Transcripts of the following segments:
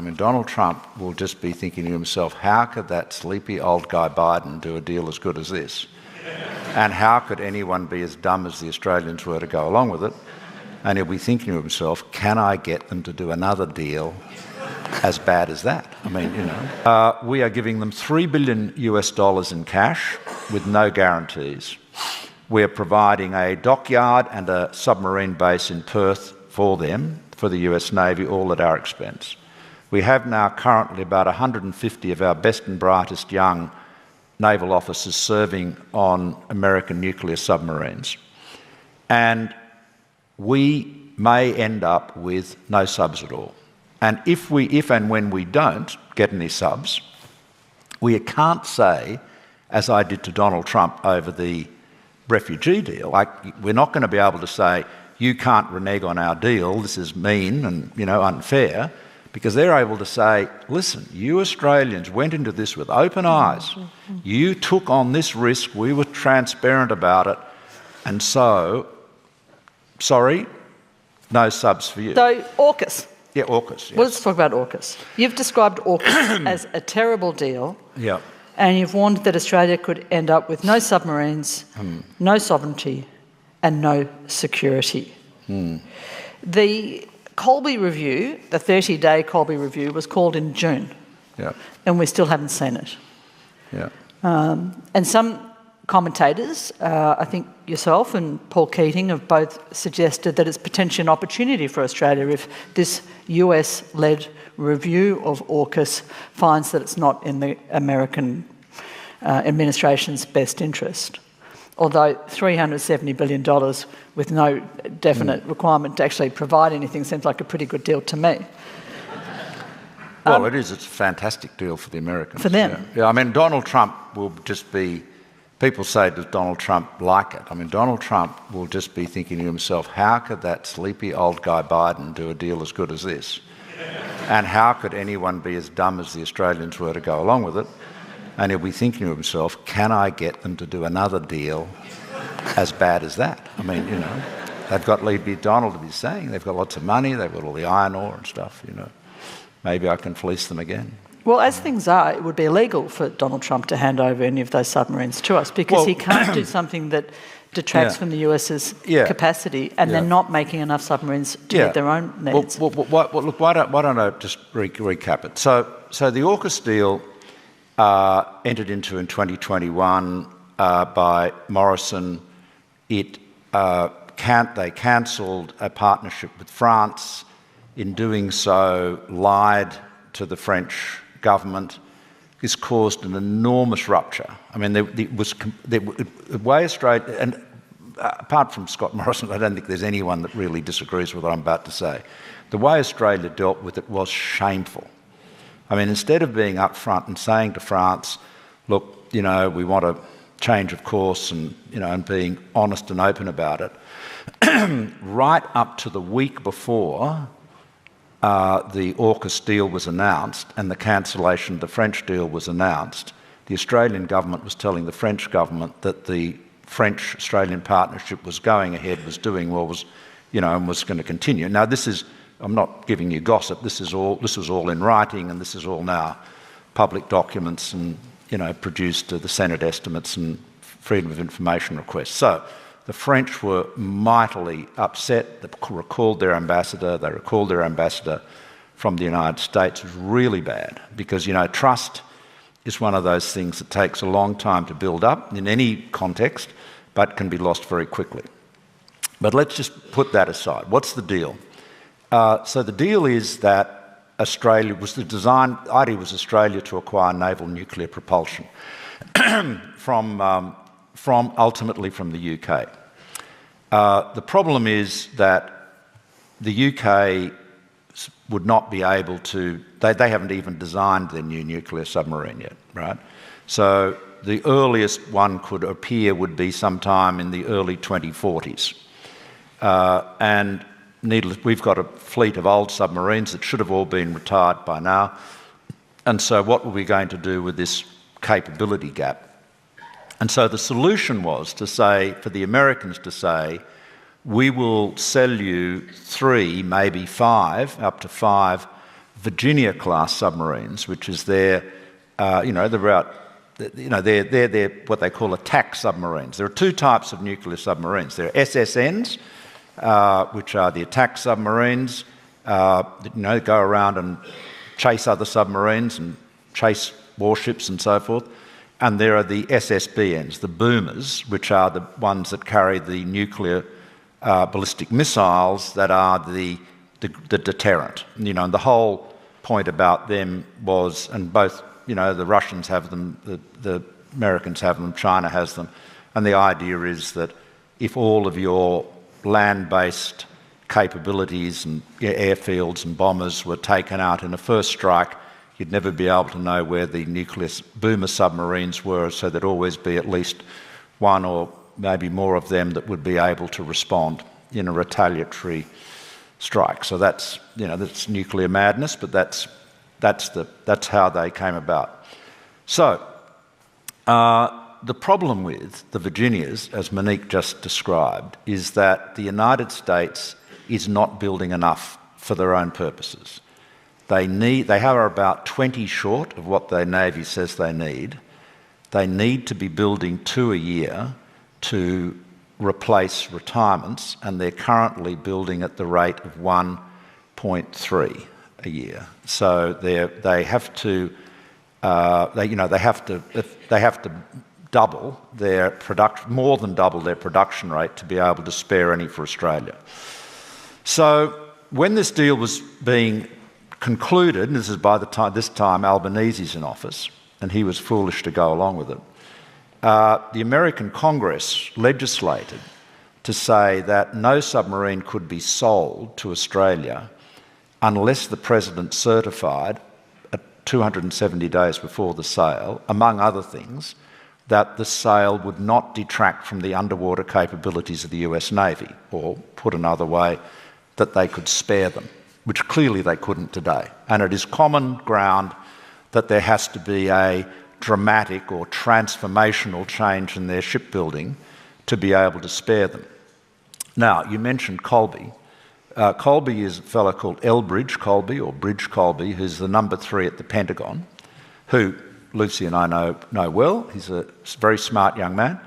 I mean, Donald Trump will just be thinking to himself, how could that sleepy old guy Biden do a deal as good as this? And how could anyone be as dumb as the Australians were to go along with it? And he'll be thinking to himself, can I get them to do another deal as bad as that? I mean, we are giving them $3 billion in cash with no guarantees. We're providing a dockyard and a submarine base in Perth for them, for the US Navy, all at our expense. We have now currently about 150 of our best and brightest young naval officers serving on American nuclear submarines. And we may end up with no subs at all. And if and when we don't get any subs, we can't say, as I did to Donald Trump over the refugee deal, we're not going to be able to say, you can't renege on our deal, this is mean and unfair, because they're able to say, listen, you Australians went into this with open eyes. You took on this risk, we were transparent about it, and so, sorry, no subs for you. So, AUKUS. Yeah, AUKUS. Yes. Well, let's talk about AUKUS. You've described AUKUS as a terrible deal. Yeah. And you've warned that Australia could end up with no submarines, no sovereignty, and no security. The Colby Review, the 30-day Colby Review, was called in June. Yeah. And we still haven't seen it. Yeah. And some commentators, I think yourself and Paul Keating, have both suggested that it's potentially an opportunity for Australia if this US-led review of AUKUS finds that it's not in the American administration's best interest. Although $370 billion with no definite requirement to actually provide anything seems like a pretty good deal to me. Well, it is. It's a fantastic deal for the Americans. For them. Yeah. I mean, Donald Trump will just be... People say, does Donald Trump like it? I mean, Donald Trump will just be thinking to himself, how could that sleepy old guy Biden do a deal as good as this? And how could anyone be as dumb as the Australians were to go along with it? And he'll be thinking to himself, can I get them to do another deal as bad as that? I mean, they've got Lee Donald to be saying, they've got lots of money, they've got all the iron ore and stuff, Maybe I can fleece them again. Well, as things are, it would be illegal for Donald Trump to hand over any of those submarines to us because he can't do something that detracts from the US's capacity and they're not making enough submarines to meet their own needs. Well, look, why don't I just recap it? So the AUKUS deal entered into in 2021 by Morrison. They cancelled a partnership with France. In doing so, lied to the French government. This caused an enormous rupture. I mean, the way Australia, and apart from Scott Morrison, I don't think there's anyone that really disagrees with what I'm about to say. The way Australia dealt with it was shameful. I mean, instead of being upfront and saying to France, look, we want a change of course and, and being honest and open about it, right up to the week before the AUKUS deal was announced and the cancellation of the French deal was announced, the Australian government was telling the French government that the French-Australian partnership was going ahead, was doing well, and was going to continue. Now, I'm not giving you gossip. This was all in writing, and this is all now public documents and produced the Senate estimates and freedom of information requests. So the French were mightily upset. They recalled their ambassador. They recalled their ambassador from the United States. It was really bad because, trust is one of those things that takes a long time to build up in any context, but can be lost very quickly. But let's just put that aside. What's the deal? So the deal is that Australia was the idea was Australia to acquire naval nuclear propulsion from ultimately from the UK. The problem is that the UK would not be able to, they haven't even designed their new nuclear submarine yet, right? So the earliest one could appear would be sometime in the early 2040s. And we've got a fleet of old submarines that should have all been retired by now. And so what were we going to do with this capability gap? And so the solution was to say, for the Americans to say, we will sell you 3, maybe 5, up to 5 Virginia-class submarines, which is their, they're about, they're what they call attack submarines. There are two types of nuclear submarines. There are SSNs, which are the attack submarines, that go around and chase other submarines and chase warships and so forth. And there are the SSBNs, the boomers, which are the ones that carry the nuclear ballistic missiles that are the deterrent. And the whole point about them was, and both, the Russians have them, the Americans have them, China has them, and the idea is that if all of your land-based capabilities and airfields and bombers were taken out in a first strike, you'd never be able to know where the nuclear boomer submarines were, so there'd always be at least one or maybe more of them that would be able to respond in a retaliatory strike. So that's nuclear madness, but that's how they came about. So the problem with the Virginias, as Monique just described, is that the United States is not building enough for their own purposes. They are about 20 short of what their Navy says they need. They need to be building 2 a year to replace retirements, and they're currently building at the rate of 1.3 a year. So they have to double their production, more than double their production rate to be able to spare any for Australia. So when this deal was being concluded, and this is by this time Albanese's in office, and he was foolish to go along with it, the American Congress legislated to say that no submarine could be sold to Australia unless the President certified at 270 days before the sale, among other things, that the sale would not detract from the underwater capabilities of the US Navy, or put another way, that they could spare them, which clearly they couldn't today. And it is common ground that there has to be a dramatic or transformational change in their shipbuilding to be able to spare them. Now, you mentioned Colby. Colby is a fellow called Elbridge Colby, or Bridge Colby, who's the number 3 at the Pentagon, who Lucy and I know well. He's a very smart young man,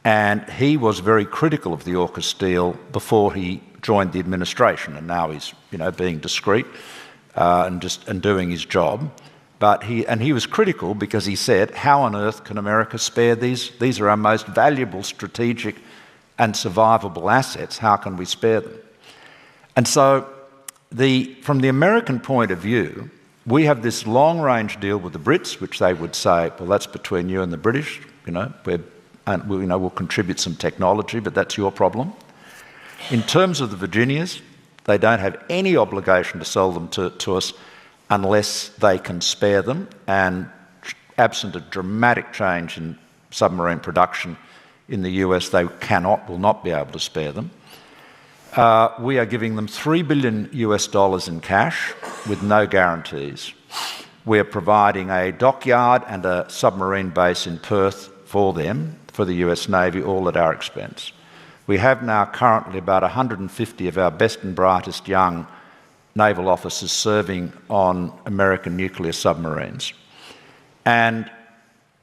and he was very critical of the AUKUS deal before he joined the administration, and now he's being discreet and doing his job. But he was critical because he said, how on earth can America spare these? These are our most valuable strategic and survivable assets. How can we spare them? And so from the American point of view, we have this long-range deal with the Brits, which they would say, well, that's between you and the British. We'll contribute some technology, but that's your problem. In terms of the Virginias, they don't have any obligation to sell them to us unless they can spare them, and absent a dramatic change in submarine production in the US, they will not be able to spare them. We are giving them $3 billion in cash with no guarantees. We're providing a dockyard and a submarine base in Perth for them, for the US Navy, all at our expense. We have now currently about 150 of our best and brightest young naval officers serving on American nuclear submarines. And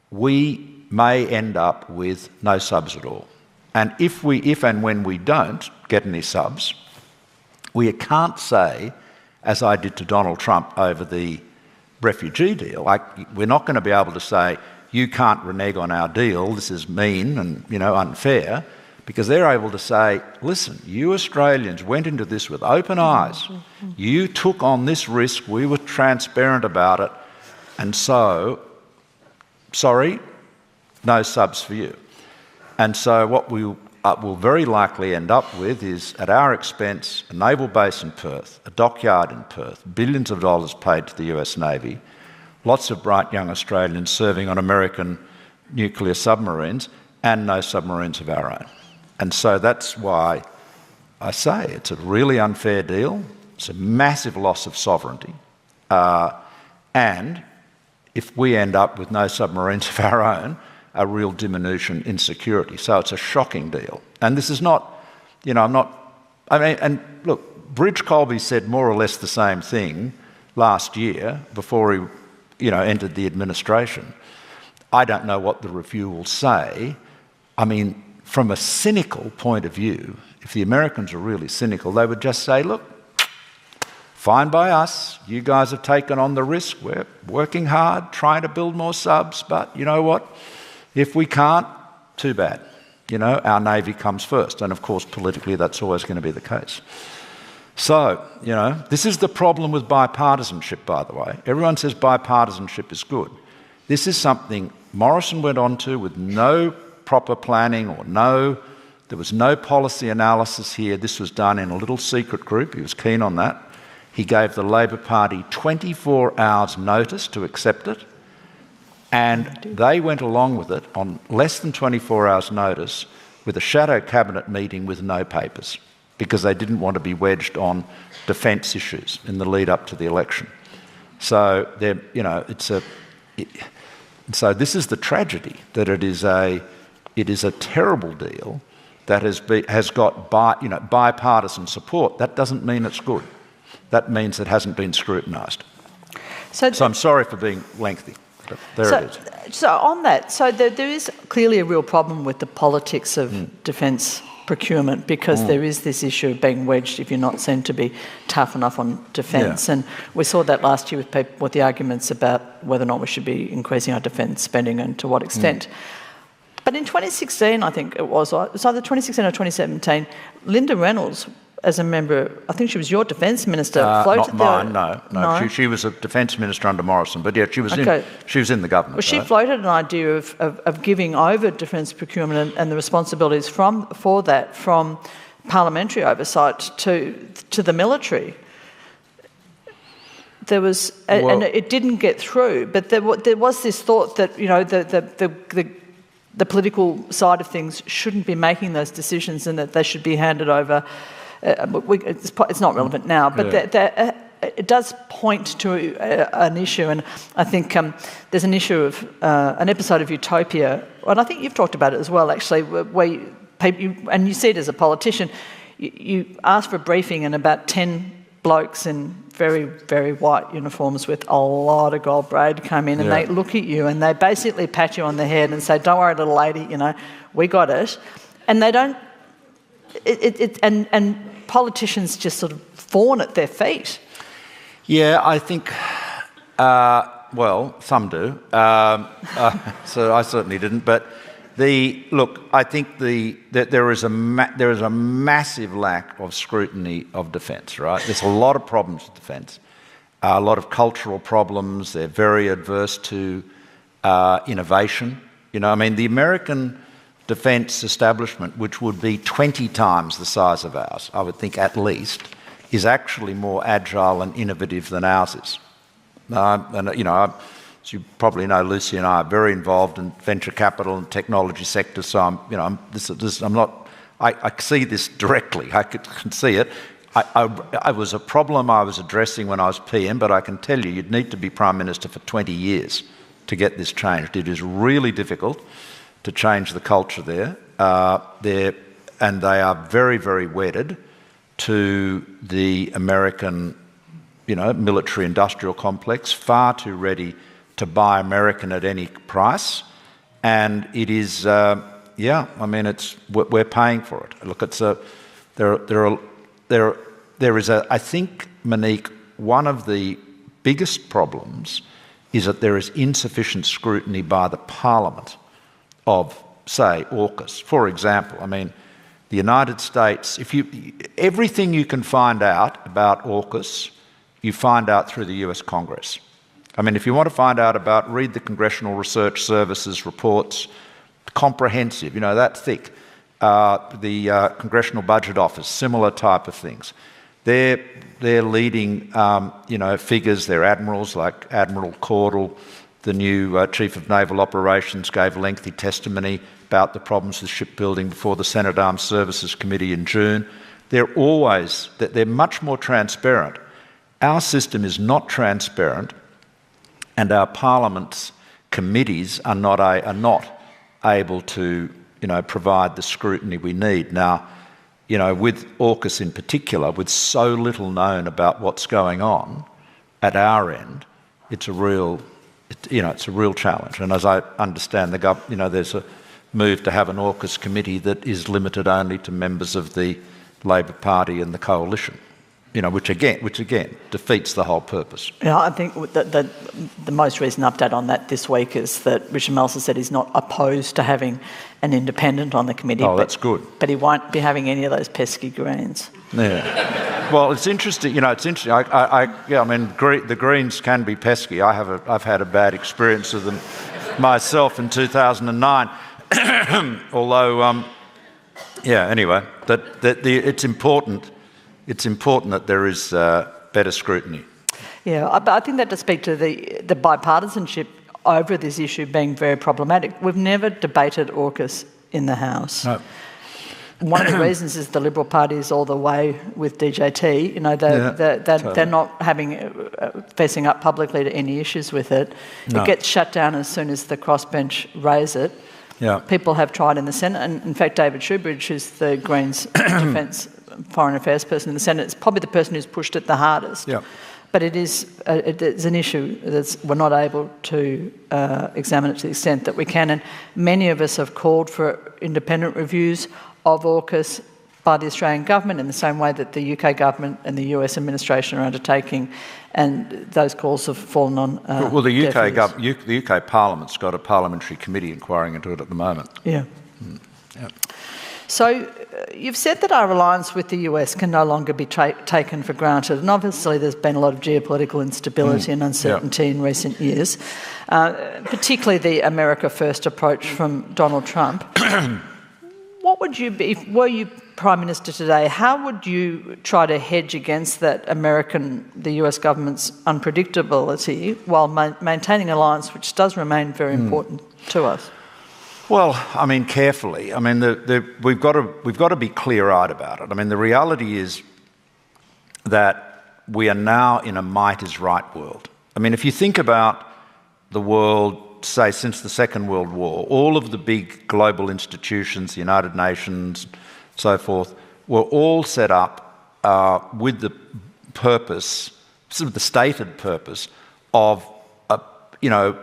we may end up with no subs at all. And if and when we don't get any subs, we can't say, as I did to Donald Trump over the refugee deal, we're not going to be able to say, you can't renege on our deal, this is mean and unfair, because they're able to say, listen, you Australians went into this with open eyes. You took on this risk, we were transparent about it, and so, sorry, no subs for you. And so what we will very likely end up with is, at our expense, a naval base in Perth, a dockyard in Perth, billions of dollars paid to the US Navy, lots of bright young Australians serving on American nuclear submarines, and no submarines of our own. And so that's why I say it's a really unfair deal. It's a massive loss of sovereignty. And if we end up with no submarines of our own, a real diminution in security. So it's a shocking deal. And this is not, and look, Bridge Colby said more or less the same thing last year, before he entered the administration. I don't know what the review will say. I mean, from a cynical point of view, if the Americans are really cynical, they would just say, look, fine by us, you guys have taken on the risk, we're working hard, trying to build more subs, but you know what? If we can't, too bad. Our Navy comes first. And of course, politically, that's always going to be the case. So, this is the problem with bipartisanship, by the way. Everyone says bipartisanship is good. This is something Morrison went on to with no proper planning there was no policy analysis here. This was done in a little secret group. He was keen on that. He gave the Labor Party 24 hours notice to accept it, and they went along with it on less than 24 hours notice with a shadow cabinet meeting with no papers, because they didn't want to be wedged on defence issues in the lead up to the election. So so this is the tragedy, that it is a terrible deal that has got bipartisan support. That doesn't mean it's good. That means it hasn't been scrutinised. So I'm sorry for being lengthy. But there it is. So on that, there is clearly a real problem with the politics of defence procurement, because there is this issue of being wedged if you're not seen to be tough enough on defence. Yeah. And we saw that last year with the arguments about whether or not we should be increasing our defence spending and to what extent. But in 2016, I think it was either 2016 or 2017, Linda Reynolds, as a member, I think she was your defence minister, floated not mine, no. She was a defence minister under Morrison, but yeah, she was in the government. Well, she floated an idea of giving over defence procurement and the responsibilities for that from parliamentary oversight to the military. There was, and it didn't get through, but there was this thought that the political side of things shouldn't be making those decisions, and that they should be handed over. It's not relevant now, but it does point to an issue, and I think there's an issue of an episode of Utopia, and I think you've talked about it as well, actually, where you see it as a politician, you ask for a briefing, and about 10 blokes in very, very white uniforms with a lot of gold braid come in, and they look at you and they basically pat you on the head and say, "Don't worry, little lady, we got it," and they don't. And politicians just sort of fawn at their feet. Yeah, I think, some do. So I certainly didn't. But I think that there is a massive lack of scrutiny of defence, right? There's a lot of problems with defence, a lot of cultural problems. They're very adverse to innovation. The American defence establishment, which would be 20 times the size of ours, I would think at least, is actually more agile and innovative than ours is. As you probably know, Lucy and I are very involved in venture capital and technology sectors, so I see this directly. I can see it. I was a problem I was addressing when I was PM, but I can tell you, you'd need to be Prime Minister for 20 years to get this changed. It is really difficult to change the culture there. And they are very, very wedded to the American, military industrial complex, far too ready to buy American at any price. And it is, we're paying for it. Look, there is I think, Monique, one of the biggest problems is that there is insufficient scrutiny by the Parliament of, say, AUKUS. For example, the United States, everything you can find out about AUKUS, you find out through the US Congress. If you want to find out read the Congressional Research Services reports, comprehensive, that thick. The Congressional Budget Office, similar type of things. They're leading, figures. They're admirals like Admiral Caudle, the new Chief of Naval Operations, gave lengthy testimony about the problems with shipbuilding before the Senate Armed Services Committee in June. They're much more transparent. Our system is not transparent, and our Parliament's committees are not able to, provide the scrutiny we need. Now, with AUKUS in particular, with so little known about what's going on, at our end, it's a real challenge. And as I understand, there's a move to have an AUKUS committee that is limited only to members of the Labor Party and the coalition. Which again defeats the whole purpose. Yeah, I think that the most recent update on that this week is that Richard Malcolm said he's not opposed to having an independent on the committee. Oh, that's good. But he won't be having any of those pesky Greens. Yeah. Well, it's interesting. It's interesting. The Greens can be pesky. I've had a bad experience with them myself in 2009. Although, anyway, it's important. It's important that there is better scrutiny. Yeah, I think that does speak to the bipartisanship over this issue being very problematic. We've never debated AUKUS in the House. No. One of the reasons is the Liberal Party is all the way with DJT. They're not fessing up publicly to any issues with it. No. It gets shut down as soon as the crossbench raise it. Yeah. People have tried in the Senate, and in fact David Shoebridge, who's the Greens Defence Foreign Affairs person in the Senate, is probably the person who's pushed it the hardest. Yeah. But it's an issue that we're not able to examine it to the extent that we can. And many of us have called for independent reviews of AUKUS by the Australian government in the same way that the UK government and the US administration are undertaking, and those calls have fallen on the UK Parliament's got a parliamentary committee inquiring into it at the moment. Yeah. Yeah. So you've said that our reliance with the US can no longer be taken for granted, and obviously there's been a lot of geopolitical instability and uncertainty in recent years, particularly the America First approach from Donald Trump. What would you be, were you Prime Minister today, how would you try to hedge against that the US government's unpredictability while maintaining alliance, which does remain very important to us? Well, carefully. We've got to be clear-eyed about it. The reality is that we are now in a might is right world. If you think about the world, say, since the Second World War, all of the big global institutions, the United Nations, so forth, were all set up with the purpose, sort of the stated purpose, of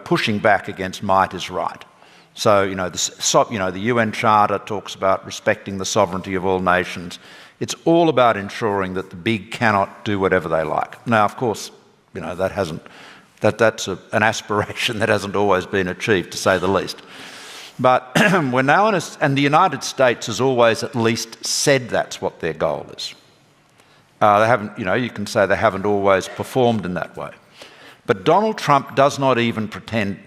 pushing back against might is right. So, the UN Charter talks about respecting the sovereignty of all nations. It's all about ensuring that the big cannot do whatever they like. Now, of course, that's an aspiration that hasn't always been achieved, to say the least. But we're now and the United States has always at least said that's what their goal is. They haven't, you can say they haven't always performed in that way. But Donald Trump does not even pretend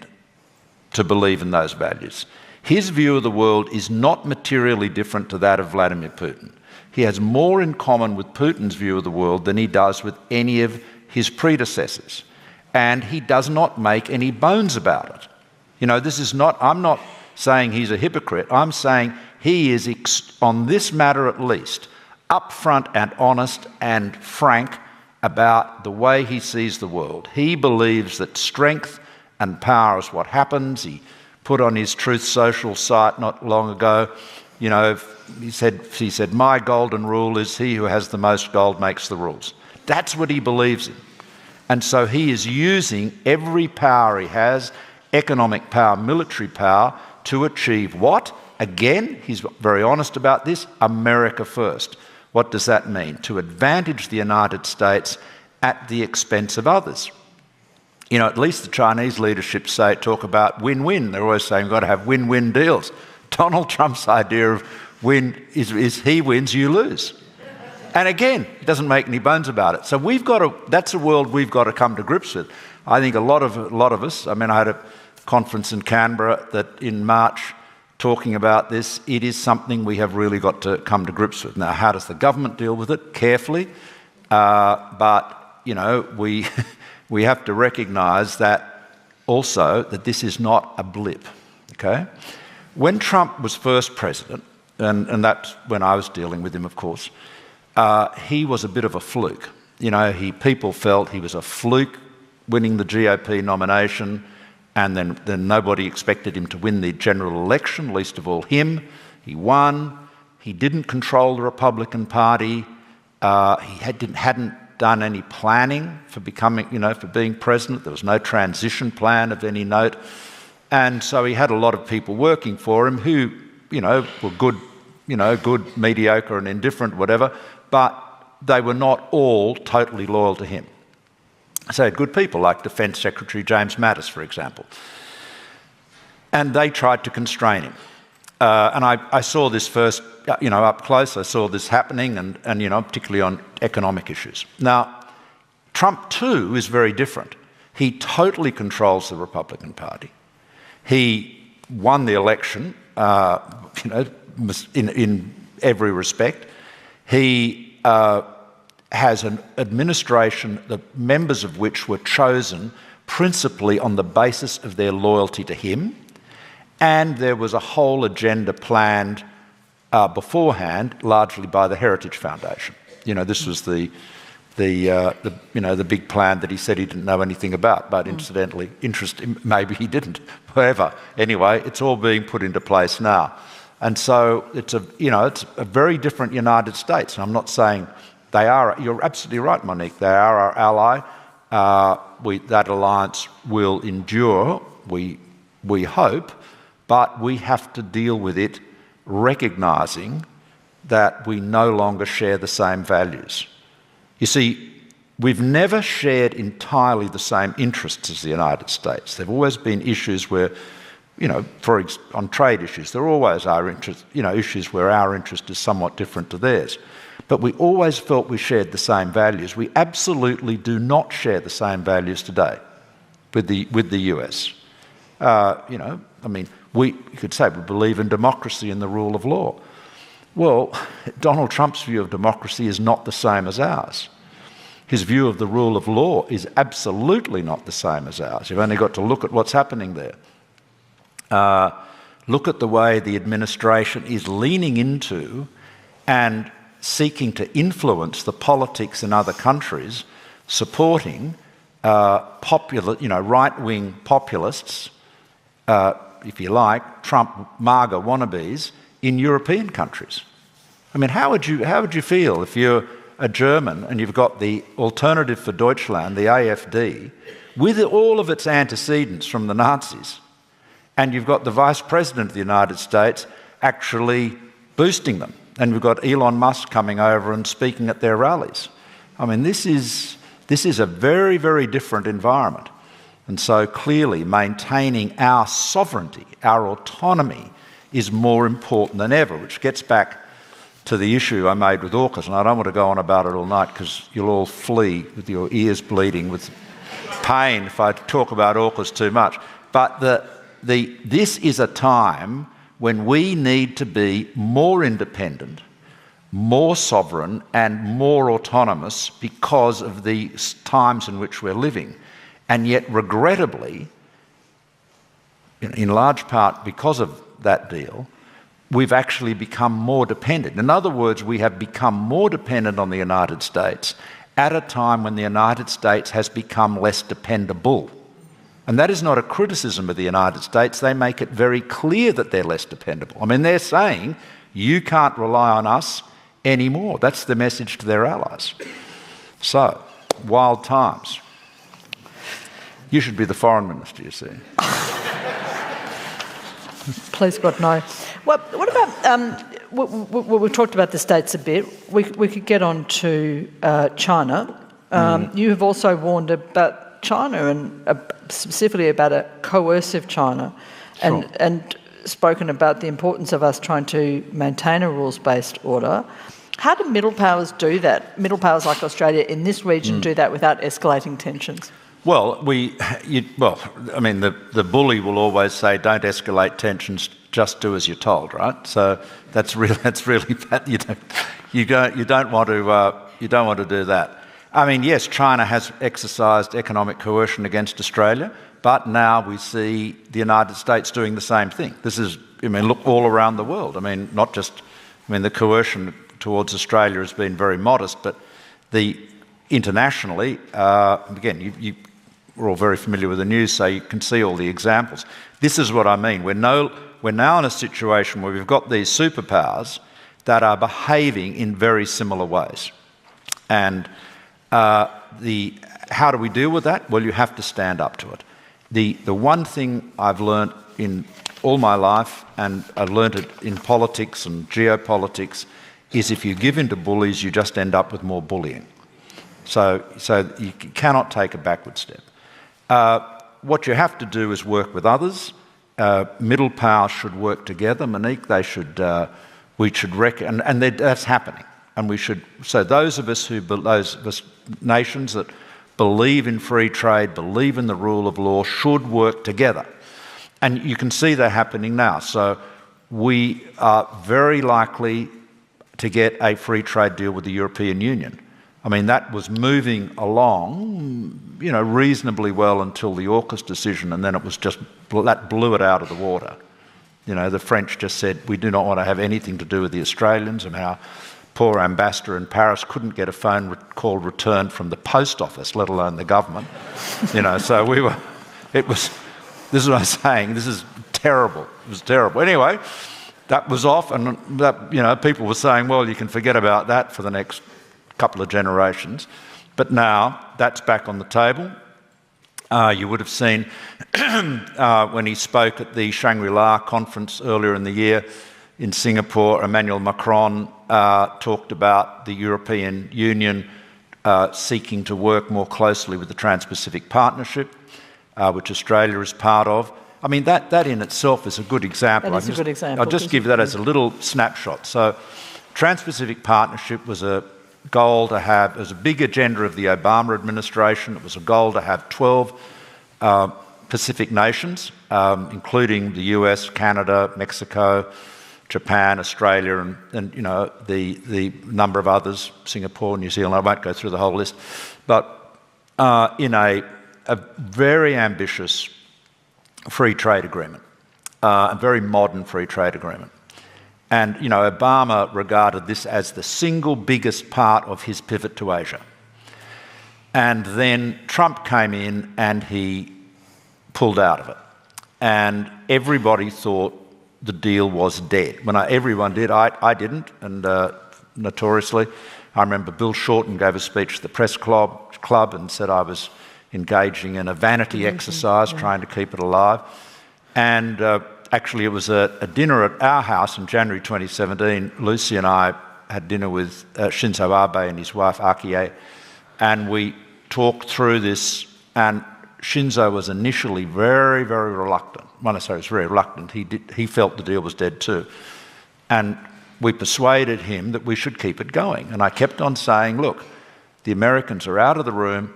to believe in those values. His view of the world is not materially different to that of Vladimir Putin. He has more in common with Putin's view of the world than he does with any of his predecessors. And he does not make any bones about it. I'm not saying he's a hypocrite. I'm saying he is, on this matter at least, upfront and honest and frank about the way he sees the world. He believes that strength and power is what happens. He put on his Truth Social site not long ago, he said, my golden rule is he who has the most gold makes the rules. That's what he believes in. And so he is using every power he has, economic power, military power, to achieve what? Again, he's very honest about this, America first. What does that mean? To advantage the United States at the expense of others. At least the Chinese leadership talk about win-win. They're always saying we've got to have win-win deals. Donald Trump's idea of win is he wins, you lose. And again, he doesn't make any bones about it. So that's a world we've got to come to grips with. I think a lot of us, I had a conference in Canberra in March talking about this. It is something we have really got to come to grips with. Now, how does the government deal with it? Carefully. But we have to recognise that also that this is not a blip, okay? When Trump was first president, and that's when I was dealing with him, of course, he was a bit of a fluke. People felt he was a fluke winning the GOP nomination, and then nobody expected him to win the general election, least of all him. He won. He didn't control the Republican Party. He hadn't done any planning for becoming, for being president. There was no transition plan of any note. And so he had a lot of people working for him who, were good, good, mediocre and indifferent, whatever, but they were not all totally loyal to him. So he had good people like Defence Secretary James Mattis, for example. And they tried to constrain him. And I saw this first, up close. I saw this happening and particularly on economic issues. Now, Trump too is very different. He totally controls the Republican Party. He won the election, in every respect. He has an administration, the members of which were chosen principally on the basis of their loyalty to him, and there was a whole agenda planned beforehand, largely by the Heritage Foundation. This was the big plan that he said he didn't know anything about, but incidentally, maybe he didn't. Whatever. Anyway, it's all being put into place now, and so it's a very different United States. And I'm not saying they are. You're absolutely right, Monique. They are our ally. That alliance will endure. We hope, but we have to deal with it, recognising that we no longer share the same values. You see, we've never shared entirely the same interests as the United States. There have always been issues where, on trade issues, there always are issues where our interest is somewhat different to theirs. But we always felt we shared the same values. We absolutely do not share the same values today with the US. You could say we believe in democracy and the rule of law. Well, Donald Trump's view of democracy is not the same as ours. His view of the rule of law is absolutely not the same as ours. You've only got to look at what's happening there. Look at the way the administration is leaning into and seeking to influence the politics in other countries, supporting right-wing populists, if you like, Trump MAGA wannabes in European countries. I mean, how would you feel if you're a German and you've got the Alternative for Deutschland, the AfD, with all of its antecedents from the Nazis, and you've got the Vice President of the United States actually boosting them, and we've got Elon Musk coming over and speaking at their rallies? I mean, this is a very, very different environment. And so clearly maintaining our sovereignty, our autonomy, is more important than ever, which gets back to the issue I made with AUKUS. And I don't want to go on about it all night because you'll all flee with your ears bleeding with pain if I talk about AUKUS too much. But this is a time when we need to be more independent, more sovereign and more autonomous because of the times in which we're living. And yet, regrettably, in large part because of that deal, we've actually become more dependent. In other words, we have become more dependent on the United States at a time when the United States has become less dependable. And that is not a criticism of the United States. They make it very clear that they're less dependable. I mean, they're saying, you can't rely on us anymore. That's the message to their allies. So, wild times. You should be the foreign minister, you see. Please God, no. Well, what about, we've talked about the States a bit. We could get on to China. You have also warned about China and specifically about a coercive China and spoken about the importance of us trying to maintain a rules-based order. How do middle powers do that? Middle powers like Australia in this region do that without escalating tensions? Well, the bully will always say, "Don't escalate tensions, just do as you're told." Right? So that's really bad. You don't want to do that. I mean, yes, China has exercised economic coercion against Australia, but now we see the United States doing the same thing. Look all around the world. The coercion towards Australia has been very modest, but internationally, again, we're all very familiar with the news, so you can see all the examples. This is what I mean. We're now in a situation where we've got these superpowers that are behaving in very similar ways. And How do we deal with that? Well, you have to stand up to it. The one thing I've learnt in all my life, and I learnt it in politics and geopolitics, is if you give in to bullies, you just end up with more bullying. So you cannot take a backward step. What you have to do is work with others. Middle powers should work together, Monique. We should reckon, and that's happening. And we should. So those of us nations that believe in free trade, believe in the rule of law, should work together. And you can see that happening now. So we are very likely to get a free trade deal with the European Union. I mean, that was moving along, reasonably well until the AUKUS decision, and then it was just, that blew it out of the water. The French just said, we do not want to have anything to do with the Australians, and our poor ambassador in Paris couldn't get a phone call returned from the post office, let alone the government. So this is what I'm saying, this is terrible. It was terrible. Anyway, that was off, and people were saying, well, you can forget about that for the next couple of generations. But now that's back on the table. You would have seen when he spoke at the Shangri-La conference earlier in the year in Singapore, Emmanuel Macron talked about the European Union seeking to work more closely with the Trans-Pacific Partnership, which Australia is part of. I mean, that in itself is a good example. That is a good example. I'll just give that as a little snapshot. So Trans-Pacific Partnership was a goal to have, it was a big agenda of the Obama administration. It was a goal to have 12 Pacific nations, including the US, Canada, Mexico, Japan, Australia, and the number of others, Singapore, New Zealand. I won't go through the whole list, but in a very ambitious free trade agreement, a very modern free trade agreement. And, Obama regarded this as the single biggest part of his pivot to Asia. And then Trump came in and he pulled out of it. And everybody thought the deal was dead. Everyone did, I didn't, and notoriously. I remember Bill Shorten gave a speech at the press club and said I was engaging in a vanity exercise, trying to keep it alive. And actually, it was a dinner at our house in January 2017. Lucy and I had dinner with Shinzo Abe and his wife Akie, and we talked through this. And Shinzo was initially very, very reluctant. When I say he was very reluctant, he felt the deal was dead too. And we persuaded him that we should keep it going. And I kept on saying, look, the Americans are out of the room.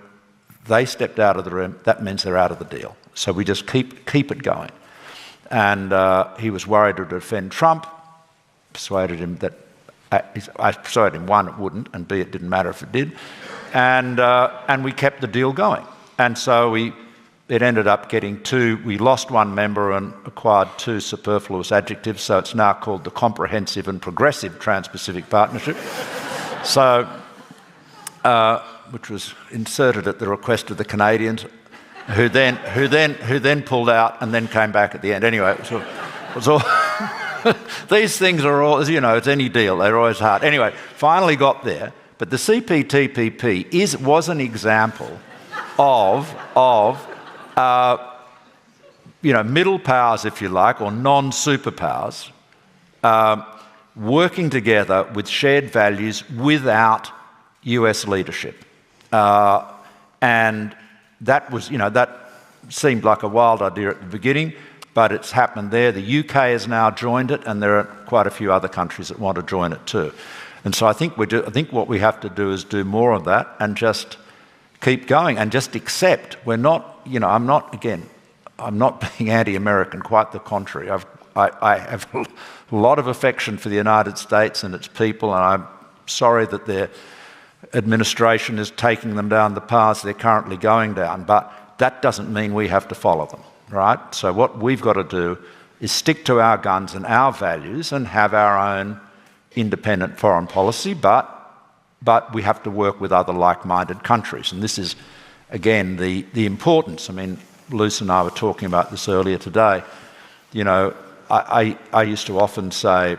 They stepped out of the room. That means they're out of the deal. So we just keep it going. And he was worried to defend Trump, persuaded him that, I persuaded him, one, it wouldn't, and B, it didn't matter if it did. And we kept the deal going. And so it ended up getting we lost one member and acquired two superfluous adjectives, so it's now called the Comprehensive and Progressive Trans-Pacific Partnership. So, which was inserted at the request of the Canadians, who then pulled out and then came back at the end. Anyway, it was all these things are all, it's any deal. They're always hard. Anyway, finally got there. But the CPTPP was an example of middle powers, if you like, or non-superpowers, working together with shared values without US leadership. And that was, that seemed like a wild idea at the beginning, but it's happened there. The UK has now joined it, and there are quite a few other countries that want to join it too. And so I think what we have to do is do more of that and just keep going and just accept. We're not, I'm not being anti-American, quite the contrary. I have a lot of affection for the United States and its people, and I'm sorry that their administration is taking them down the paths they're currently going down, but that doesn't mean we have to follow them, right? So what we've got to do is stick to our guns and our values and have our own independent foreign policy, but we have to work with other like-minded countries. And this is, again, the importance. I mean, Luce and I were talking about this earlier today. I used to often say,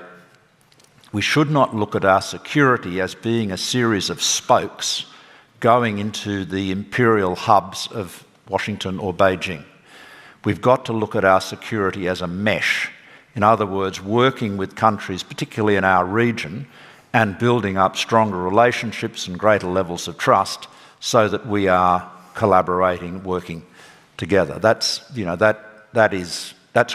we should not look at our security as being a series of spokes going into the imperial hubs of Washington or Beijing. We've got to look at our security as a mesh. In other words, working with countries, particularly in our region, and building up stronger relationships and greater levels of trust so that we are collaborating, working together. That's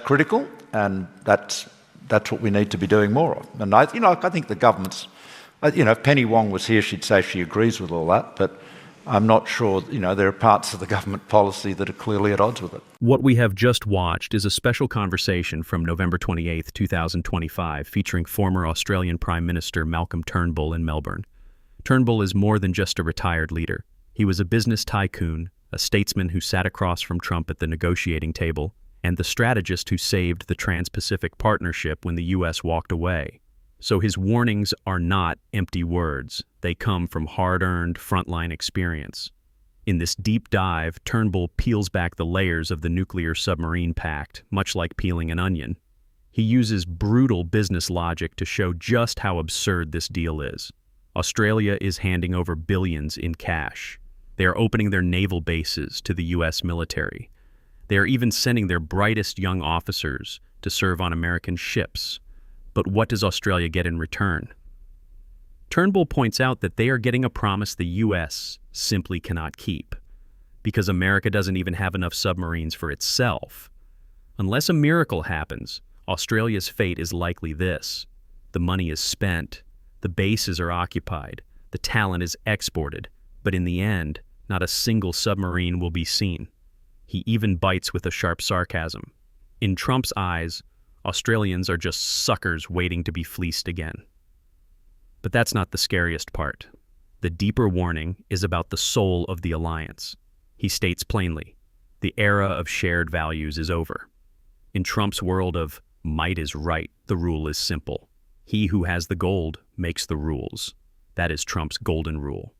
critical, and that's what we need to be doing more of. And I think the government's, if Penny Wong was here, she'd say she agrees with all that, but I'm not sure, there are parts of the government policy that are clearly at odds with it. What we have just watched is a special conversation from November 28, 2025, featuring former Australian Prime Minister Malcolm Turnbull in Melbourne. Turnbull is more than just a retired leader. He was a business tycoon, a statesman who sat across from Trump at the negotiating table, and the strategist who saved the Trans-Pacific Partnership when the U.S. walked away. So his warnings are not empty words. They come from hard-earned frontline experience. In this deep dive, Turnbull peels back the layers of the nuclear submarine pact, much like peeling an onion. He uses brutal business logic to show just how absurd this deal is. Australia is handing over billions in cash. They are opening their naval bases to the U.S. military. They are even sending their brightest young officers to serve on American ships. But what does Australia get in return? Turnbull points out that they are getting a promise the U.S. simply cannot keep, because America doesn't even have enough submarines for itself. Unless a miracle happens, Australia's fate is likely this. The money is spent, the bases are occupied, the talent is exported, but in the end, not a single submarine will be seen. He even bites with a sharp sarcasm. In Trump's eyes, Australians are just suckers waiting to be fleeced again. But that's not the scariest part. The deeper warning is about the soul of the alliance. He states plainly, the era of shared values is over. In Trump's world of might is right, the rule is simple. He who has the gold makes the rules. That is Trump's golden rule.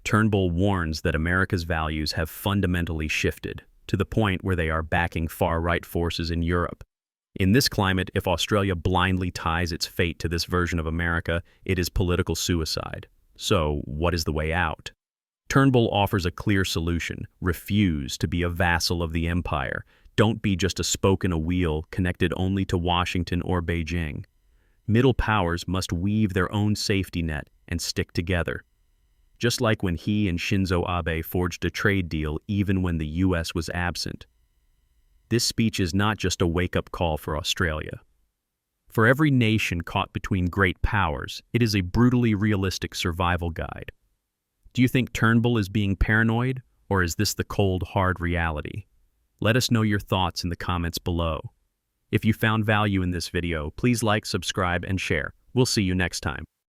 Turnbull warns that America's values have fundamentally shifted to the point where they are backing far-right forces in Europe. In this climate, if Australia blindly ties its fate to this version of America, it is political suicide. So, what is the way out? Turnbull offers a clear solution. Refuse to be a vassal of the empire. Don't be just a spoke in a wheel connected only to Washington or Beijing. Middle powers must weave their own safety net and stick together. Just like when he and Shinzo Abe forged a trade deal even when the U.S. was absent. This speech is not just a wake-up call for Australia. For every nation caught between great powers, it is a brutally realistic survival guide. Do you think Turnbull is being paranoid, or is this the cold, hard reality? Let us know your thoughts in the comments below. If you found value in this video, please like, subscribe, and share. We'll see you next time.